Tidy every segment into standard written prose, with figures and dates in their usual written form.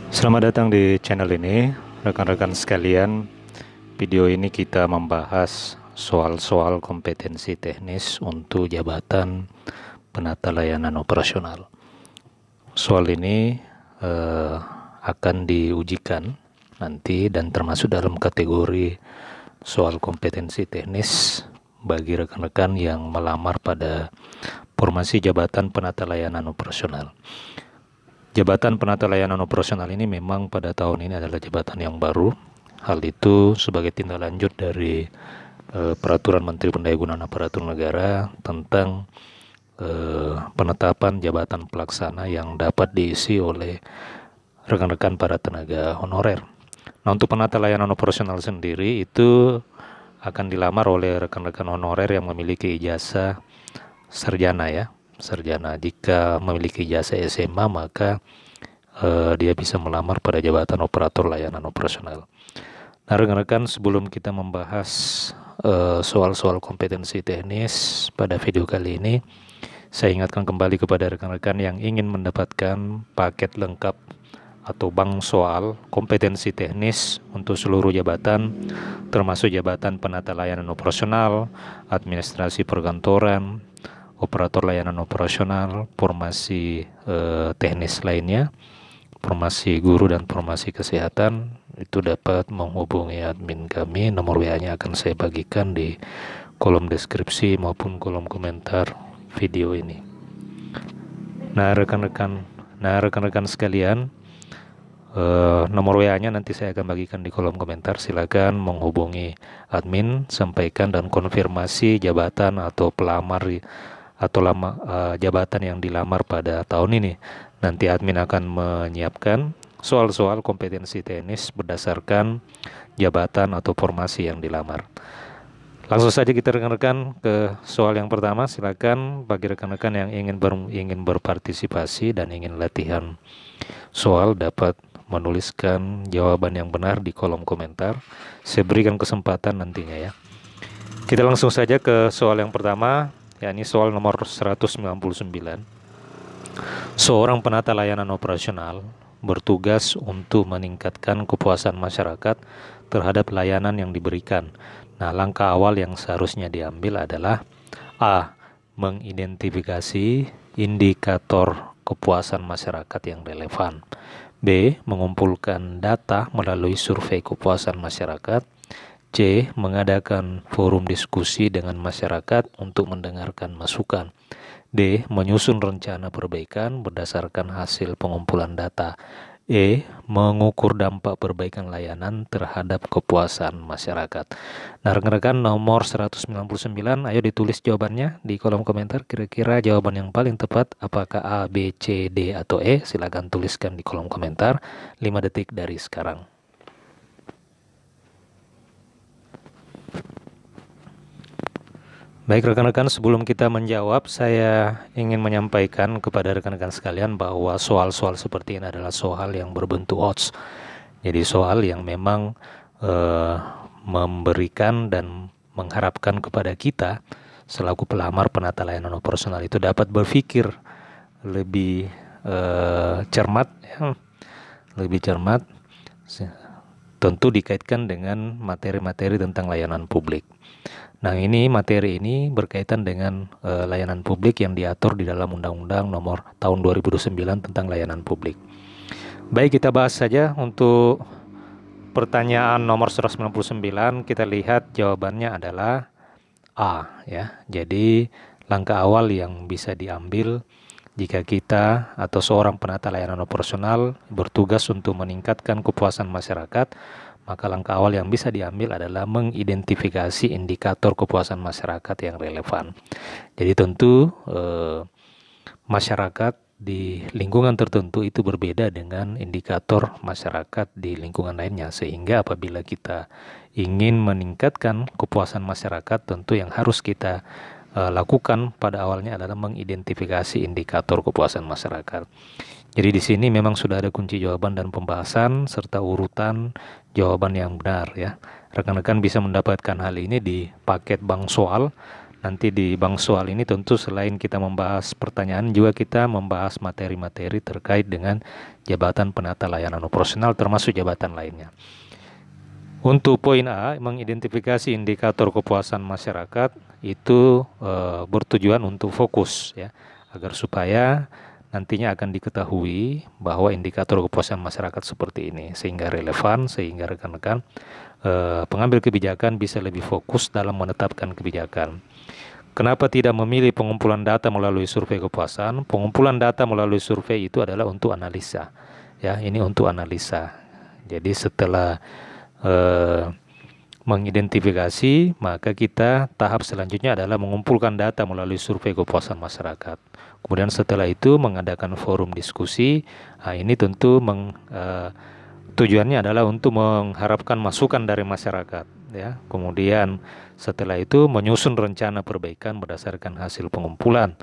Selamat datang di channel ini, rekan-rekan sekalian. Video ini kita membahas soal-soal kompetensi teknis untuk jabatan penata layanan operasional. Soal ini akan diujikan nanti dan termasuk dalam kategori soal kompetensi teknis bagi rekan-rekan yang melamar pada formasi jabatan penata layanan operasional. Jabatan penata layanan operasional ini memang pada tahun ini adalah jabatan yang baru. Hal itu sebagai tindak lanjut dari Peraturan Menteri Pendayagunaan Aparatur Negara tentang penetapan jabatan pelaksana yang dapat diisi oleh rekan-rekan para tenaga honorer. Nah, untuk penata layanan operasional sendiri itu akan dilamar oleh rekan-rekan honorer yang memiliki ijazah sarjana ya. Sarjana. Jika memiliki ijazah SMA maka dia bisa melamar pada jabatan operator layanan operasional. Nah, rekan-rekan, sebelum kita membahas soal-soal kompetensi teknis pada video kali ini, saya ingatkan kembali kepada rekan-rekan yang ingin mendapatkan paket lengkap atau bank soal kompetensi teknis untuk seluruh jabatan, termasuk jabatan penata layanan operasional, administrasi perkantoran, operator layanan operasional, formasi teknis lainnya, formasi guru dan formasi kesehatan, itu dapat menghubungi admin kami. Nomor WA-nya akan saya bagikan di kolom deskripsi maupun kolom komentar video ini. Nah, rekan-rekan sekalian, nomor WA-nya nanti saya akan bagikan di kolom komentar. Silakan menghubungi admin, sampaikan dan konfirmasi jabatan atau pelamar atau jabatan yang dilamar pada tahun ini. Nanti admin akan menyiapkan soal-soal kompetensi teknis berdasarkan jabatan atau formasi yang dilamar. Langsung saja kita rekan-rekan ke soal yang pertama. Silakan bagi rekan-rekan yang ingin berpartisipasi dan ingin latihan soal dapat menuliskan jawaban yang benar di kolom komentar. Saya berikan kesempatan nantinya ya. Kita langsung saja ke soal yang pertama, yakni soal nomor 199. Seorang penata layanan operasional bertugas untuk meningkatkan kepuasan masyarakat terhadap layanan yang diberikan. Nah, langkah awal yang seharusnya diambil adalah A. Mengidentifikasi indikator kepuasan masyarakat yang relevan. B. Mengumpulkan data melalui survei kepuasan masyarakat. C. Mengadakan forum diskusi dengan masyarakat untuk mendengarkan masukan. D. Menyusun rencana perbaikan berdasarkan hasil pengumpulan data. E. Mengukur dampak perbaikan layanan terhadap kepuasan masyarakat. Nah, rekan-rekan, nomor 199, ayo ditulis jawabannya di kolom komentar. Kira-kira jawaban yang paling tepat apakah A, B, C, D, atau E? Silakan tuliskan di kolom komentar 5 detik dari sekarang. Baik rekan-rekan, sebelum kita menjawab, saya ingin menyampaikan kepada rekan-rekan sekalian bahwa soal-soal seperti ini adalah soal yang berbentuk odds. Jadi soal yang memang memberikan dan mengharapkan kepada kita selaku pelamar penata layanan operasional itu dapat berpikir lebih cermat, ya, lebih cermat, tentu dikaitkan dengan materi-materi tentang layanan publik. Nah, materi ini berkaitan dengan layanan publik yang diatur di dalam Undang-Undang Nomor Tahun 2009 tentang layanan publik. Baik, kita bahas saja untuk pertanyaan nomor 199. Kita lihat jawabannya adalah A ya. Jadi langkah awal yang bisa diambil jika kita atau seorang penata layanan operasional bertugas untuk meningkatkan kepuasan masyarakat, maka langkah awal yang bisa diambil adalah mengidentifikasi indikator kepuasan masyarakat yang relevan. Jadi tentu masyarakat di lingkungan tertentu itu berbeda dengan indikator masyarakat di lingkungan lainnya. Sehingga apabila kita ingin meningkatkan kepuasan masyarakat, tentu yang harus kita lakukan pada awalnya adalah mengidentifikasi indikator kepuasan masyarakat. Jadi di sini memang sudah ada kunci jawaban dan pembahasan serta urutan jawaban yang benar ya. Rekan-rekan bisa mendapatkan hal ini di paket bank soal Nanti di bank soal ini tentu selain kita membahas pertanyaan, juga kita membahas materi-materi terkait dengan jabatan penata layanan operasional termasuk jabatan lainnya. Untuk poin A, mengidentifikasi indikator kepuasan masyarakat itu bertujuan untuk fokus ya, agar supaya nantinya akan diketahui bahwa indikator kepuasan masyarakat seperti ini, sehingga relevan, sehingga rekan-rekan pengambil kebijakan bisa lebih fokus dalam menetapkan kebijakan. Kenapa tidak memilih pengumpulan data melalui survei kepuasan? Pengumpulan data melalui survei itu adalah untuk analisa. Ya, ini untuk analisa. Jadi setelah mengidentifikasi, maka kita tahap selanjutnya adalah mengumpulkan data melalui survei kepuasan masyarakat. Kemudian setelah itu mengadakan forum diskusi. Nah, ini tentu tujuannya adalah untuk mengharapkan masukan dari masyarakat. Ya, kemudian setelah itu menyusun rencana perbaikan berdasarkan hasil pengumpulan.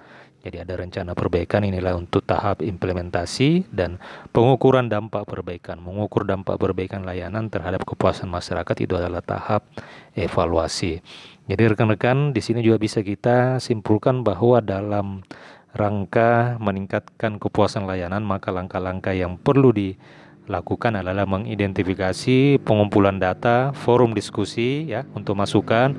Jadi ada rencana perbaikan, inilah untuk tahap implementasi dan pengukuran dampak perbaikan. Mengukur dampak perbaikan layanan terhadap kepuasan masyarakat itu adalah tahap evaluasi. Jadi rekan-rekan di sini juga bisa kita simpulkan bahwa dalam rangka meningkatkan kepuasan layanan, maka langkah-langkah yang perlu dilakukan adalah mengidentifikasi, pengumpulan data, forum diskusi ya untuk masukan,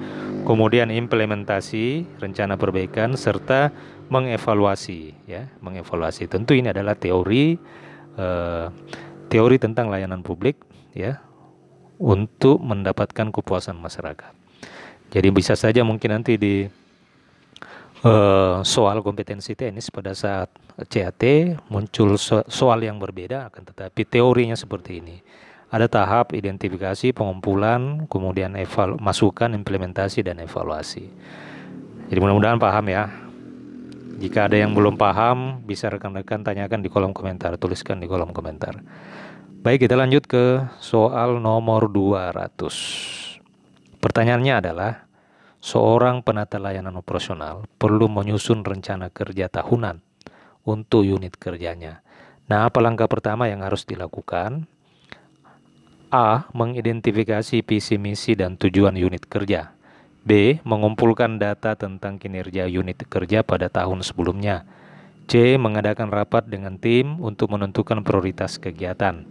kemudian implementasi rencana perbaikan serta mengevaluasi ya, mengevaluasi. Tentu ini adalah teori tentang layanan publik ya untuk mendapatkan kepuasan masyarakat. Jadi bisa saja mungkin nanti di soal kompetensi teknis pada saat CAT muncul soal yang berbeda, akan tetapi teorinya seperti ini. Ada tahap identifikasi, pengumpulan, kemudian masukan, implementasi, dan evaluasi. Jadi mudah-mudahan paham ya. Jika ada yang belum paham, bisa rekan-rekan tanyakan di kolom komentar, tuliskan di kolom komentar. Baik, kita lanjut ke soal nomor 200. Pertanyaannya adalah, seorang penata layanan operasional perlu menyusun rencana kerja tahunan untuk unit kerjanya. Nah, apa langkah pertama yang harus dilakukan? A. Mengidentifikasi visi misi dan tujuan unit kerja. B. Mengumpulkan data tentang kinerja unit kerja pada tahun sebelumnya. C. Mengadakan rapat dengan tim untuk menentukan prioritas kegiatan.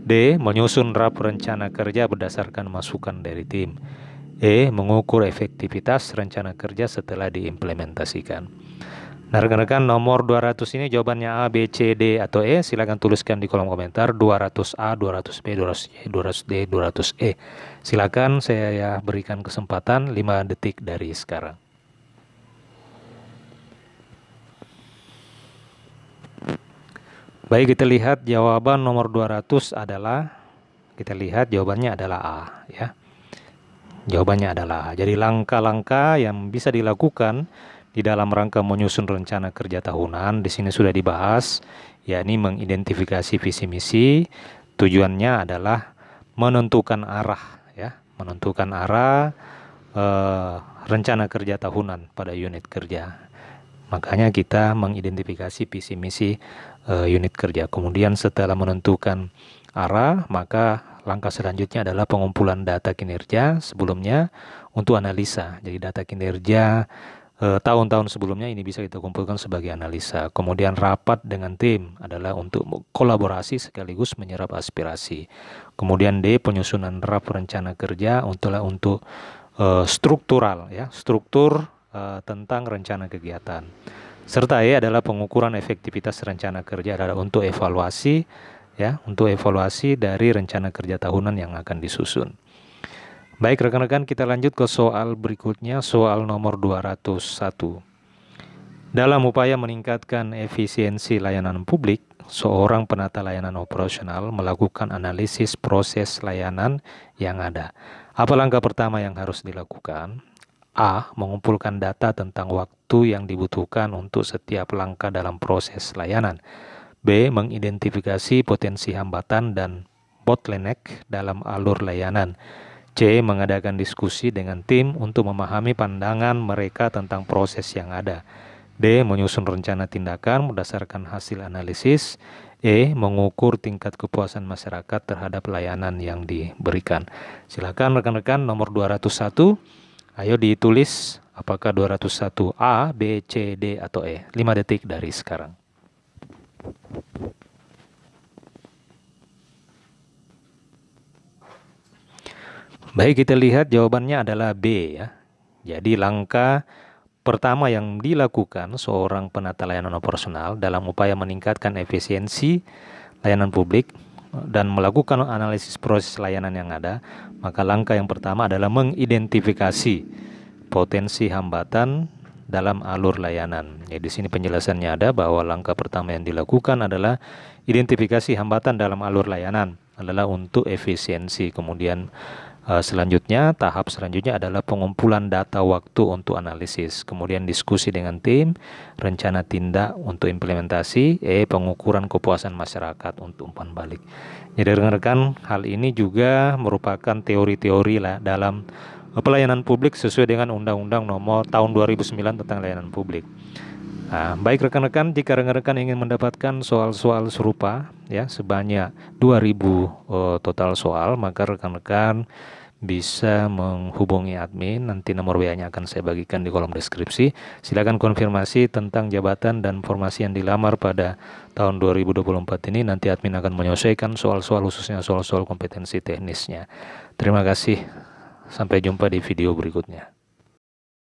D. Menyusun draft rencana kerja berdasarkan masukan dari tim. E. Mengukur efektivitas rencana kerja setelah diimplementasikan. Nah, rekan-rekan, nomor 200 ini jawabannya A, B, C, D, atau E. Silakan tuliskan di kolom komentar 200A, 200B, 200C, 200D, 200E. Silakan, saya berikan kesempatan 5 detik dari sekarang. Baik, kita lihat jawaban nomor 200 adalah, kita lihat jawabannya adalah A ya. Jawabannya adalah A. Jadi langkah-langkah yang bisa dilakukan di dalam rangka menyusun rencana kerja tahunan di sini sudah dibahas, yakni mengidentifikasi visi misi. Tujuannya adalah menentukan arah ya, menentukan arah rencana kerja tahunan pada unit kerja. Makanya kita mengidentifikasi visi misi unit kerja. Kemudian setelah menentukan arah, maka langkah selanjutnya adalah pengumpulan data kinerja sebelumnya untuk analisa. Jadi data kinerja tahun-tahun sebelumnya ini bisa kita kumpulkan sebagai analisa. Kemudian rapat dengan tim adalah untuk kolaborasi sekaligus menyerap aspirasi. Kemudian D, penyusunan draft rencana kerja untuk struktural ya, struktur tentang rencana kegiatan. Serta E adalah pengukuran efektivitas rencana kerja adalah untuk evaluasi ya, untuk evaluasi dari rencana kerja tahunan yang akan disusun. Baik rekan-rekan, kita lanjut ke soal berikutnya, soal nomor 201. Dalam upaya meningkatkan efisiensi layanan publik, seorang penata layanan operasional melakukan analisis proses layanan yang ada. Apa langkah pertama yang harus dilakukan? A. Mengumpulkan data tentang waktu yang dibutuhkan untuk setiap langkah dalam proses layanan. B. Mengidentifikasi potensi hambatan dan bottleneck dalam alur layanan. C. Mengadakan diskusi dengan tim untuk memahami pandangan mereka tentang proses yang ada. D. Menyusun rencana tindakan berdasarkan hasil analisis. E. Mengukur tingkat kepuasan masyarakat terhadap layanan yang diberikan. Silakan rekan-rekan, nomor 201. Ayo ditulis Apakah 201 A, B, C, D, atau E? 5 detik dari sekarang. Baik, kita lihat jawabannya adalah B ya. Jadi langkah pertama yang dilakukan seorang penata layanan operasional dalam upaya meningkatkan efisiensi layanan publik dan melakukan analisis proses layanan yang ada, maka langkah yang pertama adalah mengidentifikasi potensi hambatan dalam alur layanan. Ya, di sini penjelasannya ada bahwa langkah pertama yang dilakukan adalah identifikasi hambatan dalam alur layanan adalah untuk efisiensi. Kemudian selanjutnya, tahap selanjutnya adalah pengumpulan data waktu untuk analisis, kemudian diskusi dengan tim, rencana tindak untuk implementasi, pengukuran kepuasan masyarakat untuk umpan balik. Jadi rekan-rekan, hal ini juga merupakan teori-teori lah dalam pelayanan publik sesuai dengan Undang-Undang Nomor Tahun 2009 tentang Layanan Publik. Nah, baik rekan-rekan, jika rekan-rekan ingin mendapatkan soal-soal serupa ya sebanyak 2000 total soal, maka rekan-rekan bisa menghubungi admin, nanti nomor WA-nya akan saya bagikan di kolom deskripsi. Silakan konfirmasi tentang jabatan dan formasi yang dilamar pada tahun 2024 ini, nanti admin akan menyelesaikan soal-soal khususnya soal-soal kompetensi teknisnya. Terima kasih, sampai jumpa di video berikutnya.